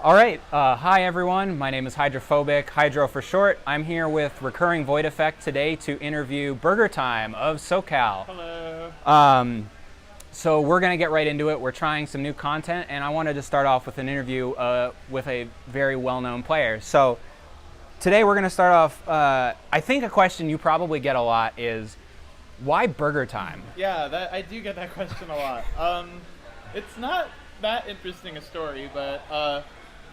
All right, hi everyone. My name is Hydrophobic, Hydro for short. I'm here with Recurring Void Effect today to interview Burgertime of SoCal. Hello. So we're going to get right into it. We're trying some new content, and I wanted to start off with an interview with a very well-known player. So today we're going to start off, I think a question you probably get a lot is, why Burgertime? Yeah, I do get that question a lot. It's not that interesting a story, but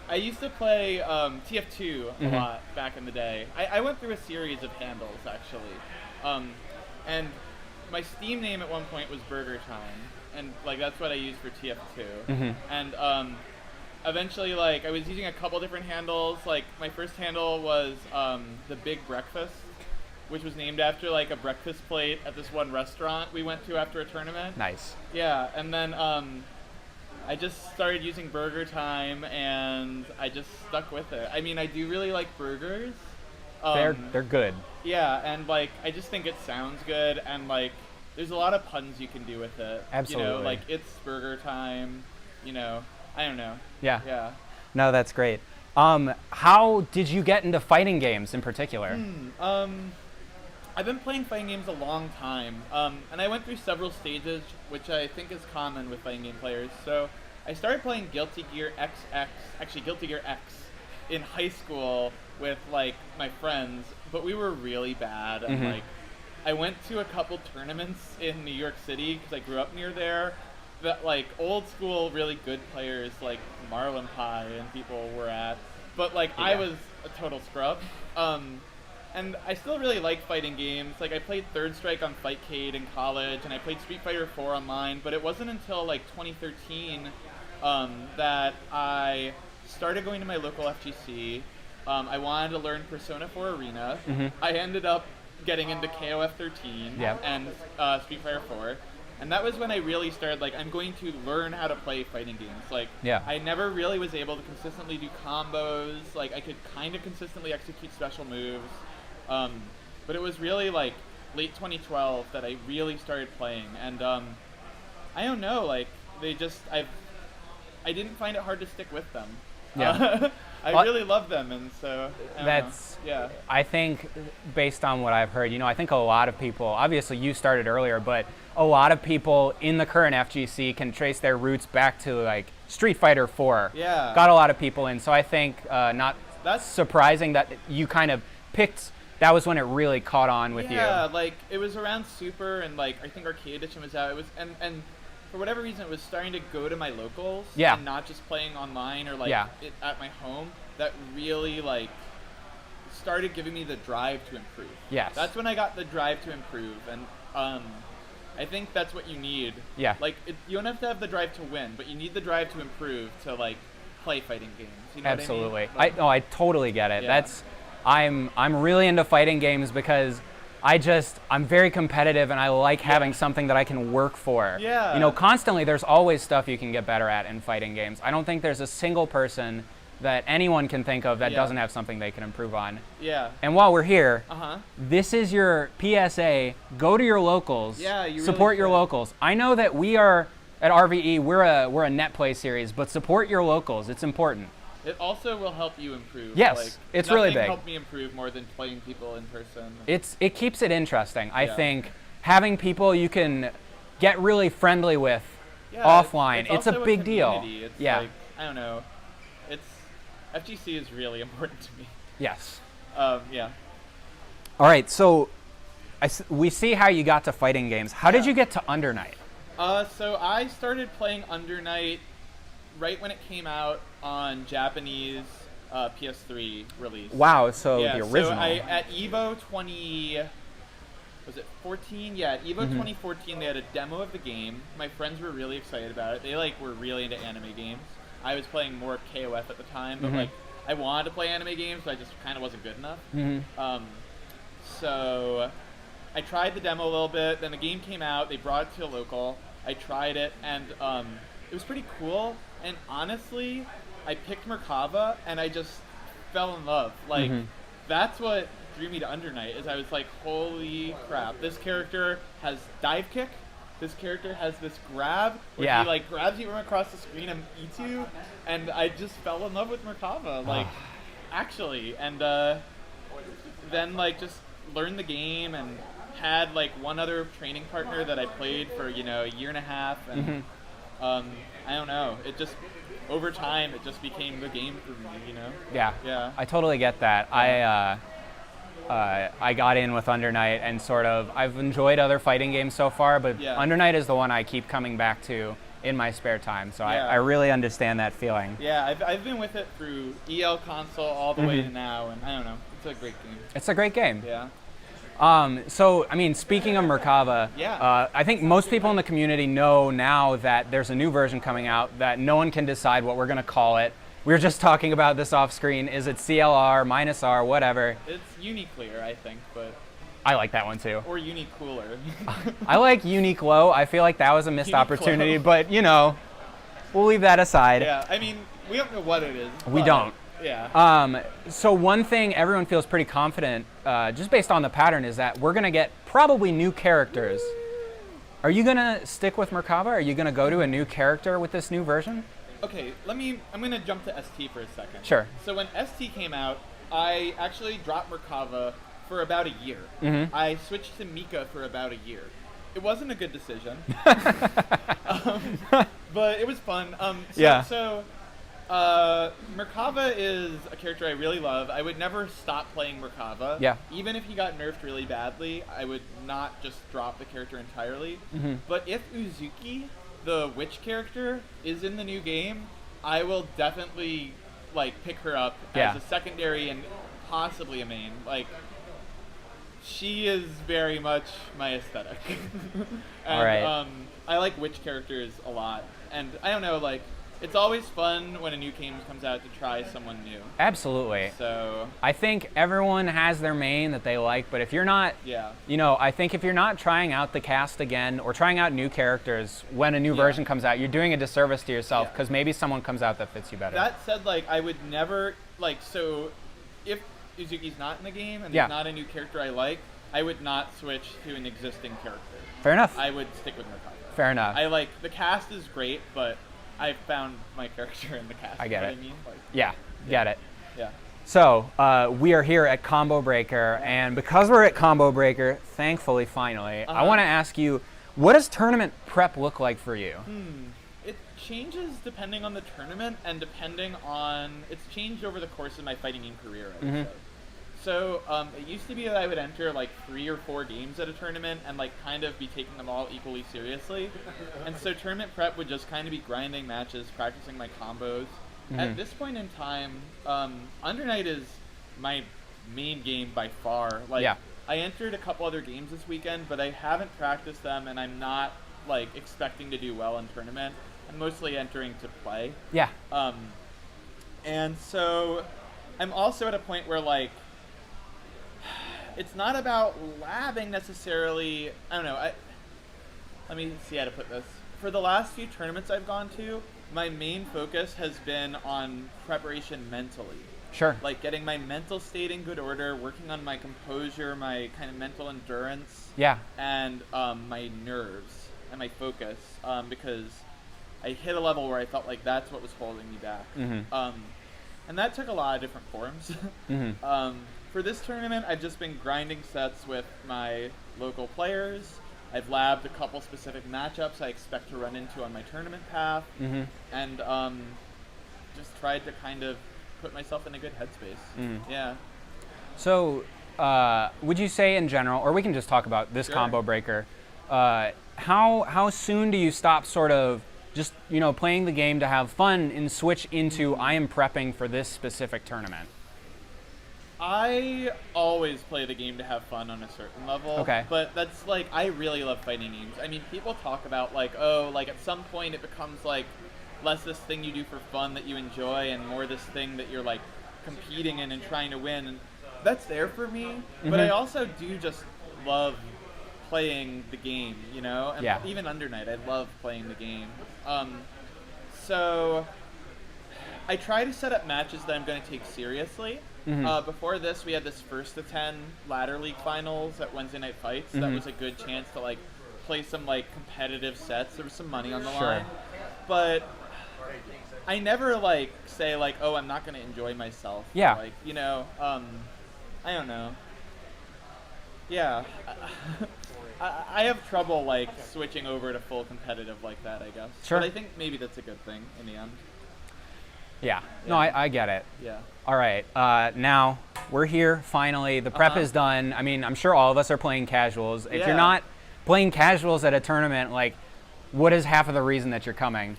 I used to play TF2 a lot back in the day. I went through a series of handles, actually. And my Steam name at one point was Burgertime, and like that's what I used for TF2. And eventually, like, I was using a couple different handles. Like, my first handle was The Big Breakfast, which was named after like a breakfast plate at this one restaurant we went to after a tournament. Nice. Yeah, and then I just started using Burger Time, and I just stuck with it. I mean, I do really like burgers. They're good. Yeah, and like I just think it sounds good, and like there's a lot of puns you can do with it. Absolutely. You know, like it's Burger Time. You know, I don't know. Yeah. Yeah. No, that's great. How did you get into fighting games in particular? I've been playing fighting games a long time, and I went through several stages, which I think is common with fighting game players. So I started playing Guilty Gear X, in high school with like my friends, but we were really bad. And like, I went to a couple tournaments in New York City because I grew up near there. That like old school, really good players like Marlon Pie and people were at, but like I was a total scrub. And I still really like fighting games. Like, I played Third Strike on Fightcade in college, and I played Street Fighter 4 online, but it wasn't until, like, 2013 that I started going to my local FGC. I wanted to learn Persona 4 Arena. I ended up getting into KOF 13 and Street Fighter 4. And that was when I really started, like, I'm going to learn how to play fighting games. Like, I never really was able to consistently do combos. Like, I could kind of consistently execute special moves. But it was really like late 2012 that I really started playing, and I don't know, like I didn't find it hard to stick with them. I really love them, and so I think based on what I've heard, I think a lot of people, obviously you started earlier, but a lot of people in the current FGC can trace their roots back to like Street Fighter 4. Yeah, got a lot of people in, so I think that's surprising that you kind of picked. That was when it really caught on with you. Yeah, like it was around Super, and like I think Arcade Edition was out. It was and for whatever reason, it was starting to go to my locals and not just playing online or like it at my home. That really like started giving me the drive to improve. Yes, that's when I got the drive to improve, and I think that's what you need. Yeah, like you don't have to have the drive to win, but you need the drive to improve to like play fighting games. You know Absolutely. what I mean? I totally get it. Yeah. I'm really into fighting games because I'm very competitive, and I like having something that I can work for. Yeah. Constantly there's always stuff you can get better at in fighting games. I don't think there's a single person that anyone can think of that doesn't have something they can improve on. Yeah. And while we're here, this is your PSA. Go to your locals. Yeah, you support really your locals. I know that we are at RVE. We're a net play series, but support your locals. It's important. It also will help you improve. Yes, like, it's really big. Nothing helped me improve more than playing people in person. It keeps it interesting. I think having people you can get really friendly with offline, it's a big deal. It's like, I don't know. FGC is really important to me. Yes. Yeah. All right, so we see how you got to fighting games. How did you get to Under Night? So I started playing Under Night right when it came out on Japanese PS3 release. Wow, so the original. So at EVO 2014? Yeah, at EVO 2014 they had a demo of the game. My friends were really excited about it. They like were really into anime games. I was playing more KOF at the time, but like I wanted to play anime games, but I just kind of wasn't good enough. So I tried the demo a little bit. Then the game came out. They brought it to a local. I tried it, and it was pretty cool. And honestly, I picked Merkava, and I just fell in love. Like, that's what drew me to Under Night, is I was like, holy crap, this character has dive kick, his character has this grab where Yeah. he like grabs you from across the screen and eats you, and I just fell in love with Merkava, like actually, and then like just learned the game and had like one other training partner that I played for a year and a half, and I don't know, it just over time it just became the game for me, Yeah. Yeah. I totally get that. I got in with Under Night and sort of, I've enjoyed other fighting games so far, but Yeah. Under Night is the one I keep coming back to in my spare time. So Yeah. I really understand that feeling. Yeah, I've been with it through EL console all the way to now, and I don't know, it's a great game. It's a great game. Yeah. So, I mean, speaking of Merkava, Yeah. I think most people in the community know now that there's a new version coming out that no one can decide what we're going to call it. We were just talking about this off screen. Is it CLR, -R, whatever? It's Uniclear, I think, but I like that one too. or Unicooler. I like Unique Low. I feel like that was a missed Unique opportunity, Low. but we'll leave that aside. Yeah, I mean, we don't know what it is. We but, don't. Yeah. So one thing everyone feels pretty confident, just based on the pattern, is that we're going to get probably new characters. Are you going to stick with Merkava? Are you going to go to a new character with this new version? Okay, I'm going to jump to ST for a second. Sure. So when ST came out, I actually dropped Merkava for about a year. Mm-hmm. I switched to Mika for about a year. It wasn't a good decision. But it was fun. Yeah. So Merkava is a character I really love. I would never stop playing Merkava. Yeah. Even if he got nerfed really badly, I would not just drop the character entirely. Mm-hmm. But if Uzuki, the witch character, is in the new game, I will definitely pick her up Yeah. as a secondary and possibly a main. She is very much my aesthetic. And, All right. I like witch characters a lot, and I don't know, it's always fun when a new game comes out to try someone new. Absolutely. So I think everyone has their main that they like, but if you're not, yeah, I think if you're not trying out the cast again or trying out new characters when a new version comes out, you're doing a disservice to yourself Yeah. because maybe someone comes out that fits you better. That said, I would never so if Uzuki's not in the game and Yeah. there's not a new character I like, I would not switch to an existing character. Fair enough. I would stick with Merkava. Fair enough. The cast is great, but I found my character in the cast. I get you know it. what I mean? Yeah, get it. Yeah. So we are here at Combo Breaker, and because we're at Combo Breaker, thankfully, finally, I want to ask you, what does tournament prep look like for you? It changes depending on the tournament and depending on... It's changed over the course of my fighting game career, I would say. So it used to be that I would enter 3 or 4 games at a tournament and kind of be taking them all equally seriously. And so tournament prep would just kind of be grinding matches, practicing my combos. At this point in time, Under Night is my main game by far. Yeah. I entered a couple other games this weekend, but I haven't practiced them, and I'm not expecting to do well in tournament. I'm mostly entering to play. Yeah. And so I'm also at a point where it's not about labbing necessarily. I don't know. Let me see how to put this. For the last few tournaments I've gone to, my main focus has been on preparation mentally. Sure. Getting my mental state in good order, working on my composure, my kind of mental endurance, Yeah. and my nerves and my focus, because I hit a level where I felt like that's what was holding me back. And that took a lot of different forms. For this tournament, I've just been grinding sets with my local players. I've labbed a couple specific matchups I expect to run into on my tournament path, and just tried to kind of put myself in a good headspace. Yeah. So would you say in general, or we can just talk about this Sure. Combo Breaker, how soon do you stop sort of just playing the game to have fun and switch into I am prepping for this specific tournament? I always play the game to have fun on a certain level. Okay. But that's I really love fighting games. I mean, people talk about at some point it becomes less this thing you do for fun that you enjoy and more this thing that you're competing in and trying to win. And that's there for me. But I also do just love playing the game, And Yeah. even Under Night, I love playing the game. So I try to set up matches that I'm going to take seriously. Before this, we had this 1-10 ladder league finals at Wednesday Night Fights. That was a good chance to play some like competitive sets. There was some money on the Sure. line, but I never like say like, oh, I'm not gonna enjoy myself. Yeah. Like, you know, I don't know. Yeah. I have trouble like switching over to full competitive like that, I guess. Sure. But I think maybe that's a good thing in the end. Yeah. No, Yeah. I get it. Yeah. All right. Now we're here finally. The prep is done. I mean, I'm sure all of us are playing casuals. If Yeah. you're not playing casuals at a tournament, like, what is half of the reason that you're coming?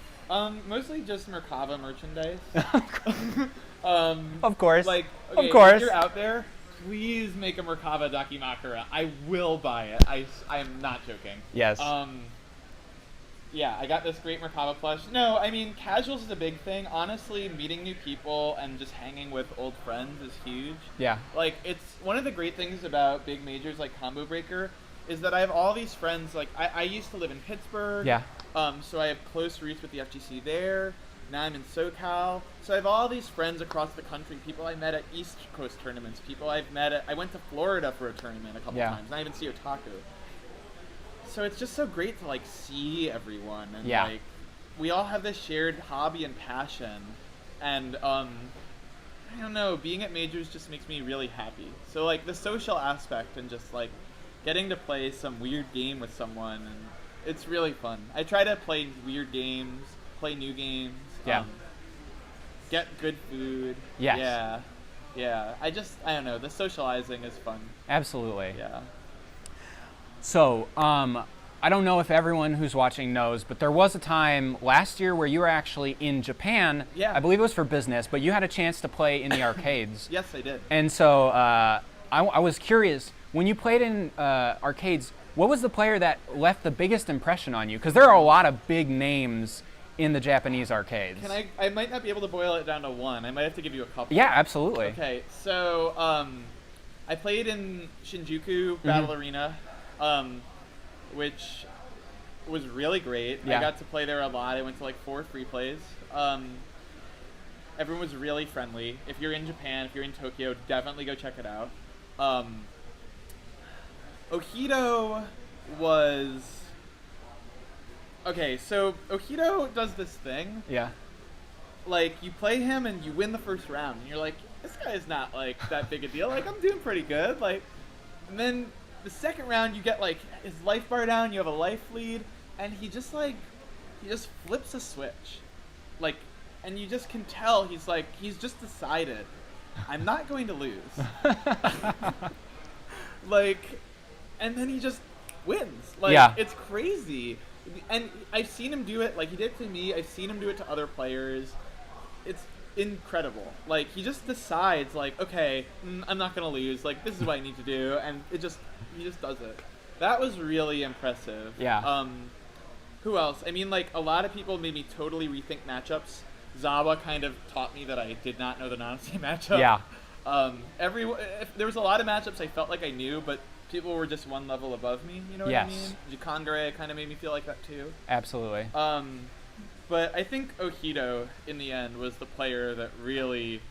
Mostly just Merkava merchandise. Of course. Like, okay, of course. if you're out there, please make a Merkava Dakimakura. I will buy it. I am not joking. Yes. Yeah, I got this great Merkava plush. No, I mean, casuals is a big thing. Honestly, meeting new people and just hanging with old friends is huge. Yeah. Like, it's one of the great things about big majors like Combo Breaker is that I have all these friends. Like, I used to live in Pittsburgh. Yeah. So I have close roots with the FGC there. Now I'm in SoCal. So I have all these friends across the country, people I met at East Coast tournaments, people I've met at, I went to Florida for a tournament a couple times, and I even see Otaku. So it's just so great to like see everyone, and like, we all have this shared hobby and passion, and I don't know, being at majors just makes me really happy. So like the social aspect and just like getting to play some weird game with someone, and it's really fun. I try to play weird games, play new games, get good food. Yes. Yeah. I don't know, the socializing is fun. Absolutely. Yeah. So, I don't know if everyone who's watching knows, but there was a time last year where you were actually in Japan. Yeah. I believe it was for business, but you had a chance to play in the arcades. Yes, I did. And so I was curious, when you played in arcades, what was the player that left the biggest impression on you? Because there are a lot of big names in the Japanese arcades. I might not be able to boil it down to one. I might have to give you a couple. Yeah, absolutely. Okay, so I played in Shinjuku Battle Arena, which was really great. Yeah. I got to play there a lot. I went to like 4 free plays. Everyone was really friendly. If you're in Japan, if you're in Tokyo, definitely go check it out. Ohido was... Okay, so Ohido does this thing. Yeah. Like, you play him and you win the first round, and you're like, this guy's not, like, that big a deal. Like, I'm doing pretty good. Like, and then the second round, you get, like, his life bar down, you have a life lead, and he just flips a switch. Like, and you just can tell he's just decided, I'm not going to lose. Like, and then he just wins. Like, it's crazy. And I've seen him do it, like, he did it to me, I've seen him do it to other players. It's incredible. Like, he just decides, like, okay, I'm not gonna lose, like, this is what I need to do, and he just does it. That was really impressive. Yeah. Who else? I mean, like, a lot of people made me totally rethink matchups. Zawa kind of taught me that I did not know the Nanase matchup. Yeah. There was a lot of matchups I felt like I knew, but people were just one level above me, you know what I mean? Jikangare kind of made me feel like that too. Absolutely. But I think Ohido, in the end, was the player that really...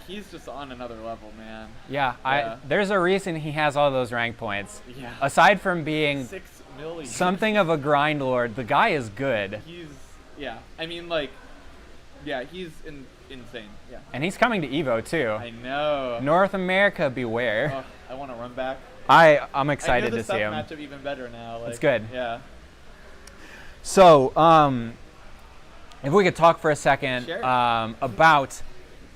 He's just on another level, man. Yeah. There's a reason he has all those rank points. Yeah. Aside from being 6 million. something of a grind lord, the guy is good. I mean, like, he's insane. Yeah. And he's coming to Evo too. I know. North America, beware. Oh, I want to run back. I'm excited to see him. I know the matchup even better now. Like, it's good. Yeah. So, if we could talk for a second about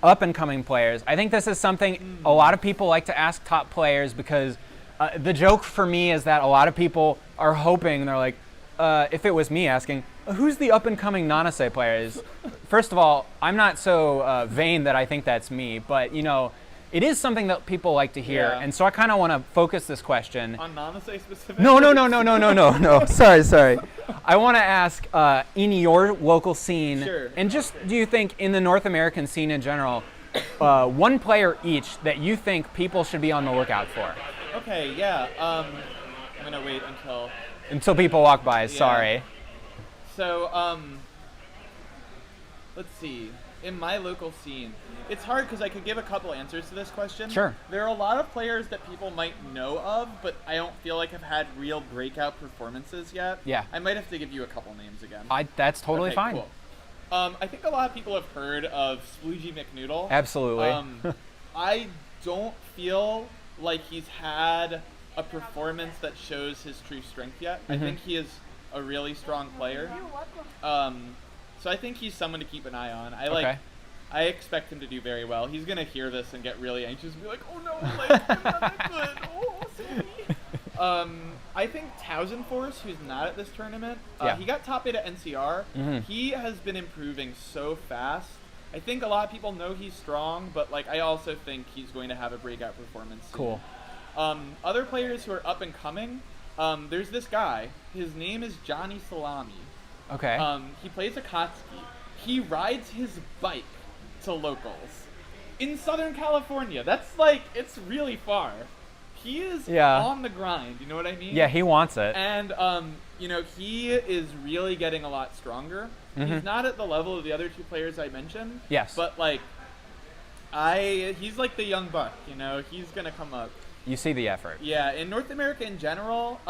up-and-coming players. I think this is something a lot of people like to ask top players because the joke for me is that a lot of people are hoping, they're like, if it was me asking, who's the up-and-coming Nanase players? First of all, I'm not so vain that I think that's me, but, you know, it is something that people like to hear, and so I kind of want to focus this question. On Nanase specifically? No. Sorry. I want to ask, in your local scene, and just do you think in the North American scene in general, one player each that you think people should be on the lookout for? Okay, yeah. I'm going to wait until people walk by, sorry. So, let's see. in my local scene, it's hard because I could give a couple answers to this question. Sure. There are a lot of players that people might know of, but I don't feel like have had real breakout performances yet. Yeah. I might have to give you a couple names again. That's totally Okay, fine. Cool. I think a lot of people have heard of Sploogey McNoodle. Absolutely. I don't feel like he's had a performance that shows his true strength yet. I think he is a really strong player. So I think he's someone to keep an eye on. I expect him to do very well. He's gonna hear this and get really anxious and be like, "Oh no, like I'm not that good. Oh, save me." I think Tausenforce, who's not at this tournament, he got top 8 at NCR. He has been improving so fast. I think a lot of people know he's strong, but like I also think he's going to have a breakout performance soon. Cool. Other players who are up and coming, there's this guy. His name is Johnny Salami. Okay. He plays Akatsuki. He rides his bike to locals in Southern California. That's like, it's really far. He is on the grind, you know what I mean? Yeah, he wants it. And, he is really getting a lot stronger. He's not at the level of the other two players I mentioned. Yes. But, like, he's like the young buck, he's going to come up. You see the effort. Yeah, in North America in general,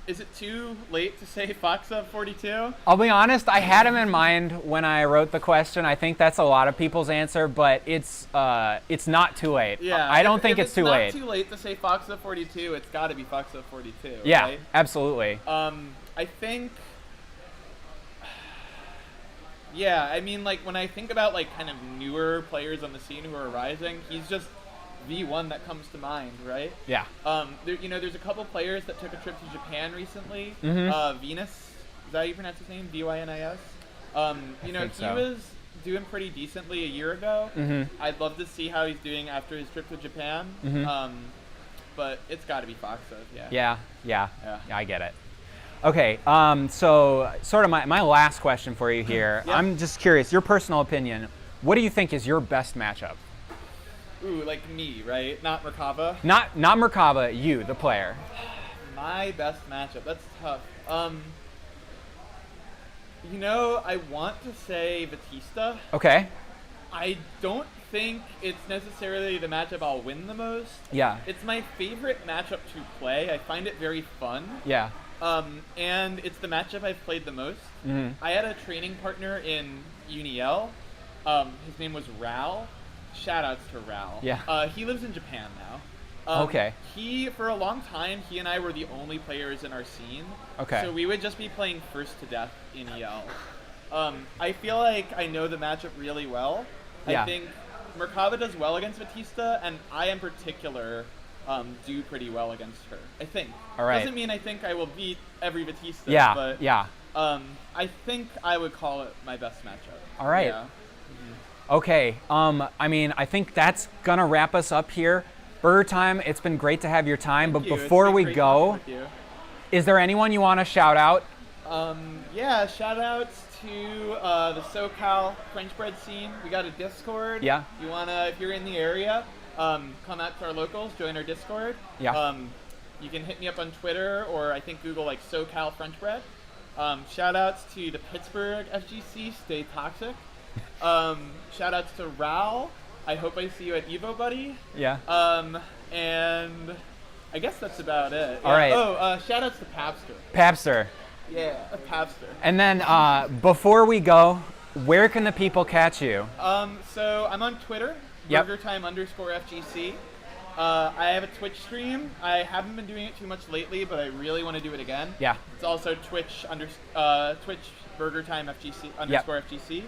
is it too late to say Foxa 42? I'll be honest, I had him in mind when I wrote the question. I think that's a lot of people's answer, but it's not too late. Yeah, I don't think it's too late. It's not too late to say Foxa 42. It's got to be Foxa 42. Yeah, right? absolutely. I think. Yeah, I mean, like when I think about like kind of newer players on the scene who are rising, he's just the one that comes to mind, right? Yeah. There's a couple players that took a trip to Japan recently. Venus, is that how you pronounce his name? Vynis. He was doing pretty decently a year ago. I'd love to see how he's doing after his trip to Japan. But it's got to be Foxa, Yeah, I get it. Okay, so sort of my last question for you here. Yeah. I'm just curious, your personal opinion, what do you think is your best matchup? Ooh, like me, right? Not Merkava? Not Merkava, you, the player. My best matchup, that's tough. I want to say Batista. Okay. I don't think it's necessarily the matchup I'll win the most. Yeah. It's my favorite matchup to play. I find it very fun. Yeah. And it's the matchup I've played the most. I had a training partner in Uniel. His name was Ral. Shoutouts to Ral. Yeah. He lives in Japan now. Okay. For a long time, he and I were the only players in our scene. Okay. So we would just be playing first to death in EL. I feel like I know the matchup really well. Yeah. I think Merkava does well against Batista, and I in particular do pretty well against her. I think. All right. Doesn't mean I think I will beat every Batista. Yeah. But, yeah. I think I would call it my best matchup. All right. Yeah. Okay. I think that's gonna wrap us up here. Burgertime, it's been great to have your time. Thank But you. before It's been we great go, talking with you. is there anyone you want to shout out? Shout outs to the SoCal French bread scene. We got a Discord. Yeah. If you're in the area, come out to our locals, join our Discord. Yeah. You can hit me up on Twitter or I think Google like SoCal French bread. Shout outs to the Pittsburgh FGC, stay toxic. Shout outs to Ral. I hope I see you at Evo, buddy. Yeah. And I guess that's about it. All right. Oh, shout outs to Papster. Papster. Yeah, Papster. And then before we go, where can the people catch you? So I'm on Twitter, Yep. Burgertime_FGC. I have a Twitch stream. I haven't been doing it too much lately, but I really want to do it again. Yeah. It's also Twitch Burgertime FGC.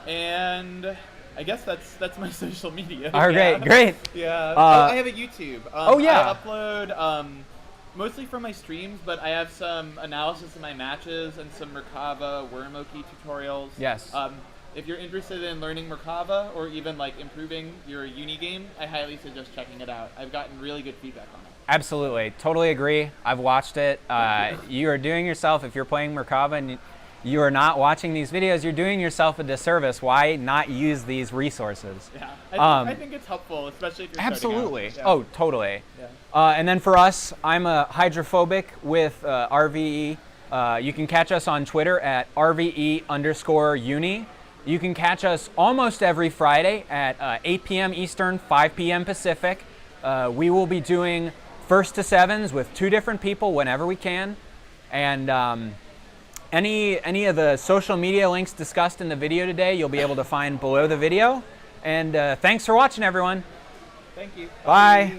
And I guess that's my social media. All right, Yeah. great. Yeah. I have a YouTube. Yeah. I upload mostly from my streams, but I have some analysis of my matches and some Merkava Wormoki tutorials. Yes. If you're interested in learning Merkava or even like improving your uni game, I highly suggest checking it out. I've gotten really good feedback on it. Absolutely. Totally agree. I've watched it. You are doing yourself, if you're playing Merkava and you are not watching these videos, you're doing yourself a disservice. Why not use these resources? Yeah, I think it's helpful, especially if you're absolutely. starting out. Oh, totally. Yeah. And then for us, I'm a hydrophobic with RVE. You can catch us on Twitter at RVE_uni. You can catch us almost every Friday at 8 p.m. Eastern, 5 p.m. Pacific. We will be doing first to sevens with 2 different people whenever we can. And any of the social media links discussed in the video today, you'll be able to find below the video. And thanks for watching, everyone. Thank you. Bye.